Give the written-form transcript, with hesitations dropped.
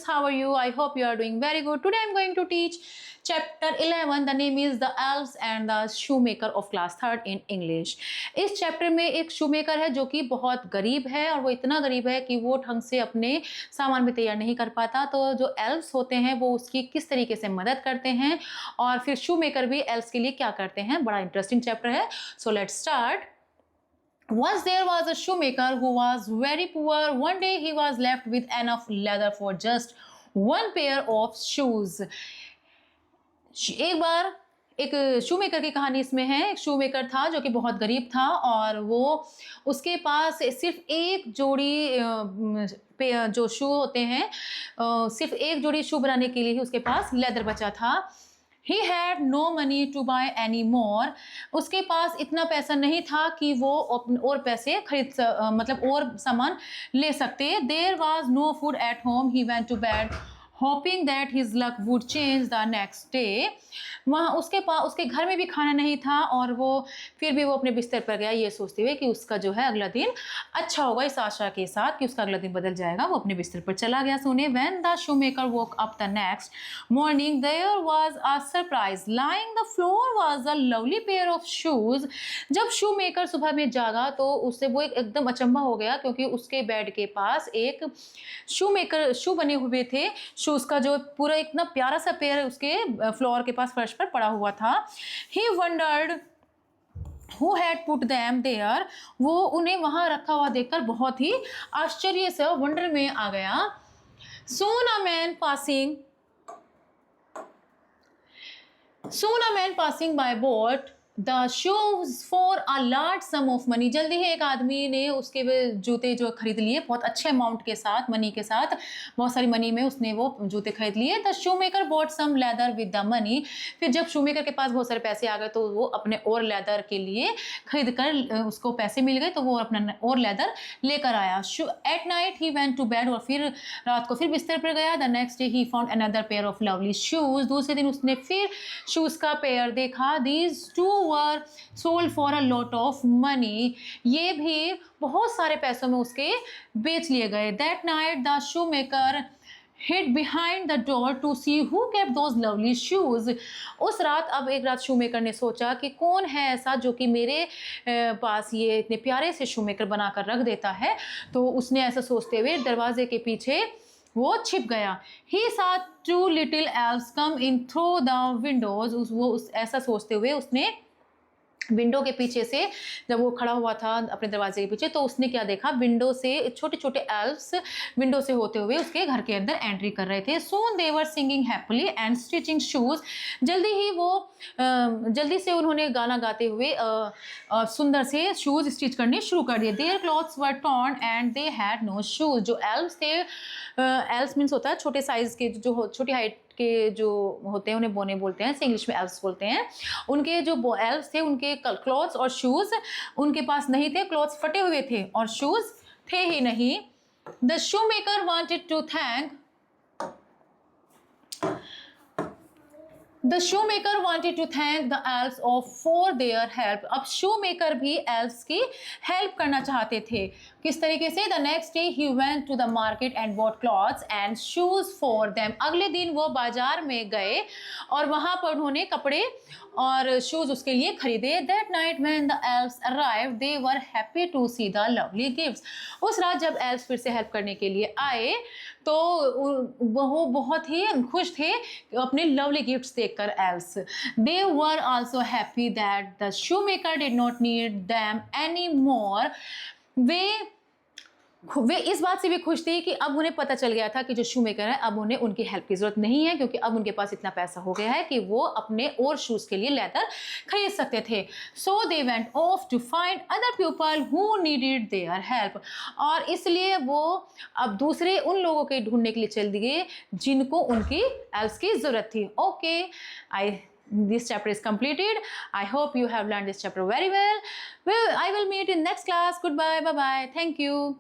how are you? I hope you are doing very good. Today I'm going to teach chapter 11. The name is The Elves and the Shoemaker of class 3rd in English. इस chapter में एक shoemaker है जो कि बहुत गरीब है और वो इतना गरीब है कि वो ढंग से अपने सामान भी तैयार नहीं कर पाता। तो जो एल्व्स होते हैं वो उसकी किस तरीके से मदद करते हैं और फिर शूमेकर भी एल्व्स के लिए क्या करते हैं। बड़ा इंटरेस्टिंग चैप्टर है। So let's start. Once there was a shoemaker who was very poor. One day he was left with enough leather for just one pair of shoes. एक बार एक शूमेकर की कहानी इसमें है। एक शूमेकर था जो कि बहुत गरीब था और वो उसके पास सिर्फ एक जोड़ी जो शू होते हैं, सिर्फ एक जोड़ी शू बनाने के लिए ही उसके पास लेदर बचा था। He had no money to buy any more. उसके पास इतना पैसा नहीं था कि वो और पैसे मतलब और सामान ले सकते। There was no food at home. He went to bed hoping that his luck would change the next day. वहाँ उसके घर में भी खाना नहीं था और वो फिर भी वो अपने बिस्तर पर गया ये सोचते हुए कि उसका जो है अगला दिन अच्छा होगा, इस आशा के साथ कि उसका अगला दिन बदल जाएगा। वो अपने बिस्तर पर चला गया सोने। When the shoemaker woke up the next morning, there was a surprise. Lying the floor was a lovely pair of shoes. जब शूमेकर सुबह में जागा तो उससे वो एकदम अचंभा हो गया क्योंकि उसके बेड के पास एक शू बने हुए थे। शूज का जो पूरा इतना प्यारा सा पेयर उसके फ्लोर के पास फर्श पर पड़ा हुआ था। He wondered who had put them there. वो उन्हें वहां रखा हुआ देखकर बहुत ही आश्चर्य से वंडर में आ गया। Soon a man passing by bought the shoes for a large sum of money. जल्दी ही एक आदमी ने उसके जूते जो खरीद लिए बहुत अच्छे अमाउंट के साथ, मनी के साथ, बहुत सारी मनी में उसने वो जूते खरीद लिए। The shoemaker bought some leather with the money. फिर जब शूमेकर के पास बहुत सारे पैसे आ गए तो वो अपने और लेदर के लिए खरीद कर उसको पैसे मिल गए तो वो अपना और लेदर लेकर आया। At night he went to bed और फिर रात को फिर बिस्तर पर गया। The next day he found another pair of lovely shoes. दूसरे दिन उसने फिर शूज का पेयर देखा। These two were sold for a lot of money. ये भी बहुत सारे पैसों में उसके बेच लिए गए। That night the shoemaker hid behind the door to see who kept those lovely shoes. उस रात अब एक रात शूमेकर ने सोचा कि कौन है ऐसा जो कि मेरे पास ये इतने प्यारे से शूमेकर बनाकर रख देता है। तो उसने ऐसा सोचते हुए दरवाजे के पीछे वो छिप गया। He saw two little elves come in through the windows. ऐसा सोचते हुए उसने विंडो के पीछे से जब वो खड़ा हुआ था अपने दरवाजे के पीछे तो उसने क्या देखा, विंडो से छोटे छोटे एल्व्स विंडो से होते हुए उसके घर के अंदर एंट्री कर रहे थे। Soon they were singing happily and stitching shoes. जल्दी से उन्होंने गाना गाते हुए सुंदर से शूज स्टिच करने शुरू कर दिए। Their clothes were torn and they had no shoes. जो एल्व्स थे, एल्व्स मीन्स होता है छोटे साइज के, जो छोटी हाइट के जो होते हैं उन्हें बोने बोलते हैं, इंग्लिश में एल्व्स बोलते हैं। उनके जो एल्व्स थे उनके क्लॉथ्स और शूज उनके पास नहीं थे, क्लॉथ्स फटे हुए थे और शूज थे ही नहीं। The shoemaker wanted to thank the elves for their help. अब शूमेकर भी एल्व्स की हेल्प करना चाहते थे। किस तरीके से? The next day he went to the market and bought clothes and shoes for them. अगले दिन वो बाजार में गए और वहां पर उन्होंने कपड़े और शूज उसके लिए खरीदे। That night when the elves arrived, they were happy to see the lovely gifts. उस रात जब एल्व्स फिर से हेल्प करने के लिए आए तो वो बहुत ही खुश थे अपने लवली गिफ्ट्स देखकर elves. They were also happy that the shoemaker did not need them anymore. वे इस बात से भी खुश थे कि अब उन्हें पता चल गया था कि जो शूमेकर है अब उन्हें उनकी हेल्प की जरूरत नहीं है क्योंकि अब उनके पास इतना पैसा हो गया है कि वो अपने और शूज के लिए लेदर खरीद सकते थे। So they went off to find other people who needed their help. और इसलिए वो अब दूसरे उन लोगों के ढूंढने के लिए चल दिए जिनको उनकी एल्व्स की जरूरत थी। Okay, this chapter is completed. I hope you have learned this chapter very well. I will meet in next class. Goodbye. Bye bye. Thank you.